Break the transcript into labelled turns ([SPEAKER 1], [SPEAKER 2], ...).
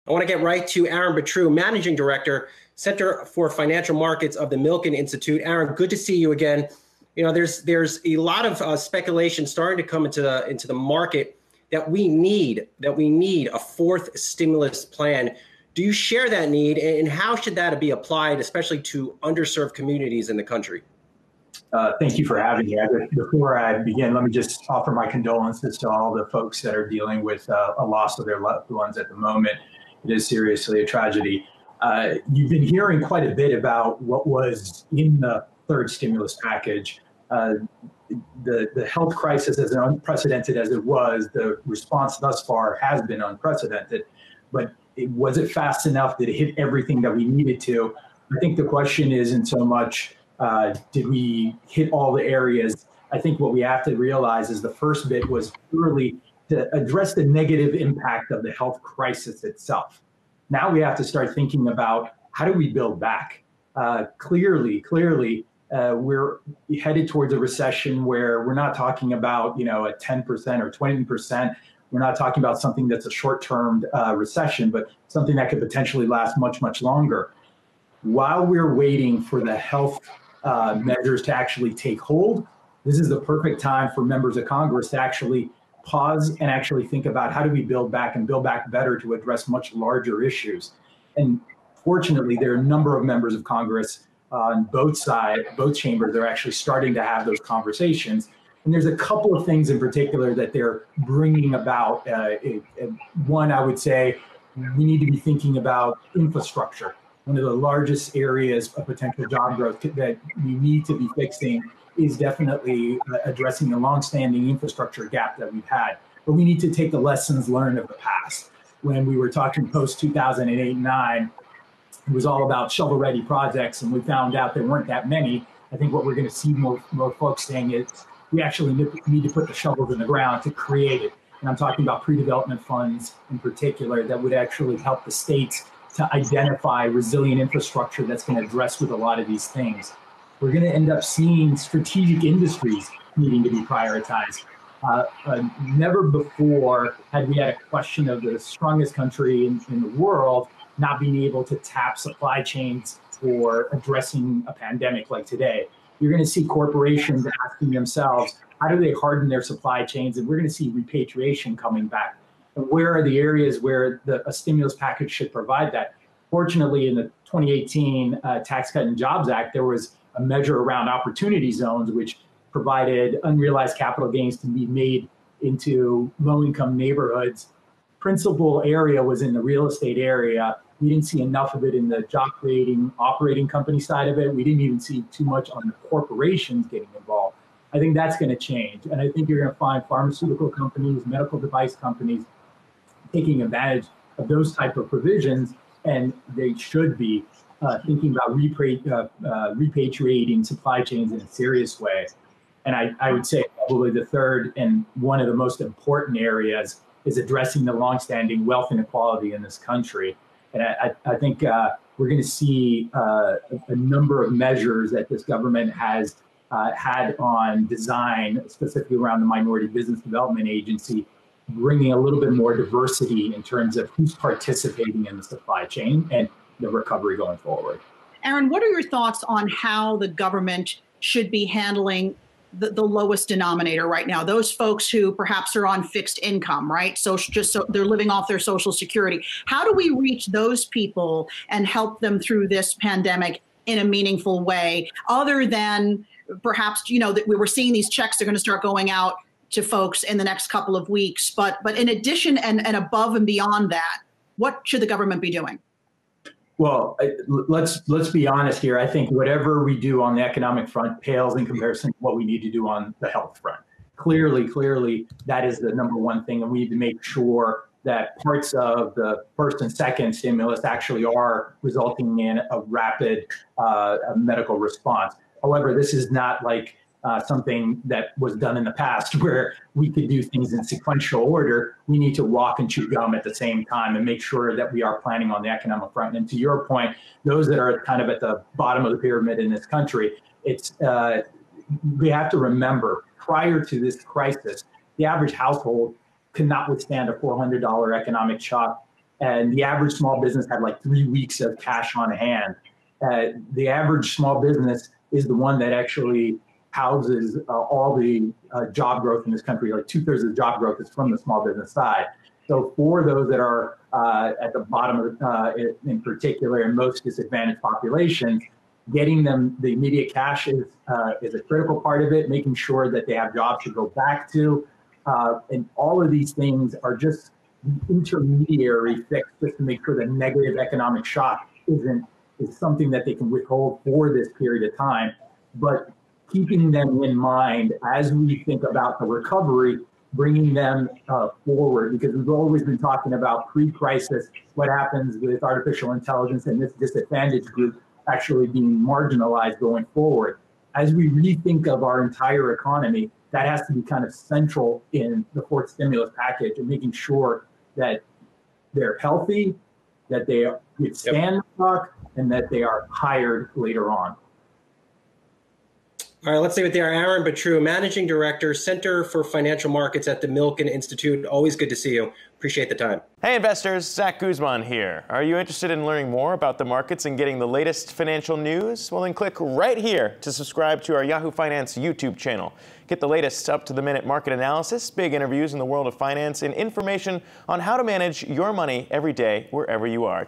[SPEAKER 1] I want to get right to Aron Betru, Managing Director, Center for Financial Markets of the Milken Institute. Aron, good to see you again. You know, there's a lot of speculation starting to come into the market that we need a fourth stimulus plan. Do you share that need, and how should that be applied, especially to underserved communities in the country?
[SPEAKER 2] Thank you for having me. Before I begin, let me just offer my condolences to all the folks that are dealing with a loss of their loved ones at the moment. It is seriously a tragedy. You've been hearing quite a bit about what was in the third stimulus package. The health crisis, as unprecedented as it was, the response thus far has been unprecedented. But was it fast enough? Did it hit everything that we needed to? I think the question isn't so much, did we hit all the areas? I think what we have to realize is the first bit was purely to address the negative impact of the health crisis itself. Now we have to start thinking about how do we build back? Clearly, we're headed towards a recession where we're not talking about, a 10% or 20%. We're not talking about something that's a short-term recession, but something that could potentially last much, much longer. While we're waiting for the health measures to actually take hold, this is the perfect time for members of Congress to actually pause and actually think about how do we build back and build back better to address much larger issues. And fortunately, there are a number of members of Congress on both sides, both chambers, they're actually starting to have those conversations. And there's a couple of things in particular that they're bringing about. One, I would say, we need to be thinking about infrastructure. One of the largest areas of potential job growth that we need to be fixing is definitely addressing the longstanding infrastructure gap that we've had. But we need to take the lessons learned of the past. When we were talking post-2008-9, it was all about shovel-ready projects, and we found out there weren't that many. I think what we're going to see more folks saying is we actually need to put the shovels in the ground to create it. And I'm talking about pre-development funds in particular that would actually help the states to identify resilient infrastructure that's going to address with a lot of these things. We're going to end up seeing strategic industries needing to be prioritized. Never before had we had a question of the strongest country in the world not being able to tap supply chains for addressing a pandemic like today. You're going to see corporations asking themselves, how do they harden their supply chains? And we're going to see repatriation coming back. And where are the areas where a stimulus package should provide that? Fortunately, in the 2018 Tax Cut and Jobs Act, there was a measure around opportunity zones, which provided unrealized capital gains to be made into low-income neighborhoods. Principal area was in the real estate area. We didn't see enough of it in the job creating operating company side of it. We didn't even see too much on the corporations getting involved. I think that's going to change. And I think you're going to find pharmaceutical companies, medical device companies taking advantage of those type of provisions. And they should be thinking about repatriating supply chains in a serious way. And I would say probably the third and one of the most important areas is addressing the longstanding wealth inequality in this country. And I think we're going to see a number of measures that this government has had on design, specifically around the Minority Business Development Agency, bringing a little bit more diversity in terms of who's participating in the supply chain and the recovery going forward.
[SPEAKER 3] Aron, what are your thoughts on how the government should be handling the lowest denominator right now? Those folks who perhaps are on fixed income, right? So they're living off their Social Security. How do we reach those people and help them through this pandemic in a meaningful way, other than perhaps, that we were seeing these checks are going to start going out to folks in the next couple of weeks. But in addition and above and beyond that, what should the government be doing?
[SPEAKER 2] Well, let's be honest here. I think whatever we do on the economic front pales in comparison to what we need to do on the health front. Clearly, that is the number one thing, and we need to make sure that parts of the first and second stimulus actually are resulting in a rapid medical response. However, this is not like something that was done in the past where we could do things in sequential order. We need to walk and chew gum at the same time and make sure that we are planning on the economic front. And to your point, those that are kind of at the bottom of the pyramid in this country, we have to remember, prior to this crisis, the average household could not withstand a $400 economic shock and the average small business had like 3 weeks of cash on hand. The average small business is the one that actually houses all the job growth in this country. Like 2/3 of the job growth is from the small business side. So for those that are at the bottom of in particular, and most disadvantaged populations, getting them the immediate cash is a critical part of it, making sure that they have jobs to go back to. And all of these things are just intermediary fix just to make sure that negative economic shock is something that they can withhold for this period of time. But keeping them in mind as we think about the recovery, bringing them forward, because we've always been talking about pre-crisis, what happens with artificial intelligence and this disadvantaged group actually being marginalized going forward. As we rethink of our entire economy, that has to be kind of central in the fourth stimulus package, and making sure that they're healthy, that they withstand the shock, and that they are hired later on.
[SPEAKER 1] All right, let's see what they are. Aron Betru, Managing Director, Center for Financial Markets at the Milken Institute. Always good to see you. Appreciate the time.
[SPEAKER 4] Hey investors, Zach Guzman here. Are you interested in learning more about the markets and getting the latest financial news? Well, then click right here to subscribe to our Yahoo Finance YouTube channel. Get the latest up-to-the-minute market analysis, big interviews in the world of finance, and information on how to manage your money every day wherever you are.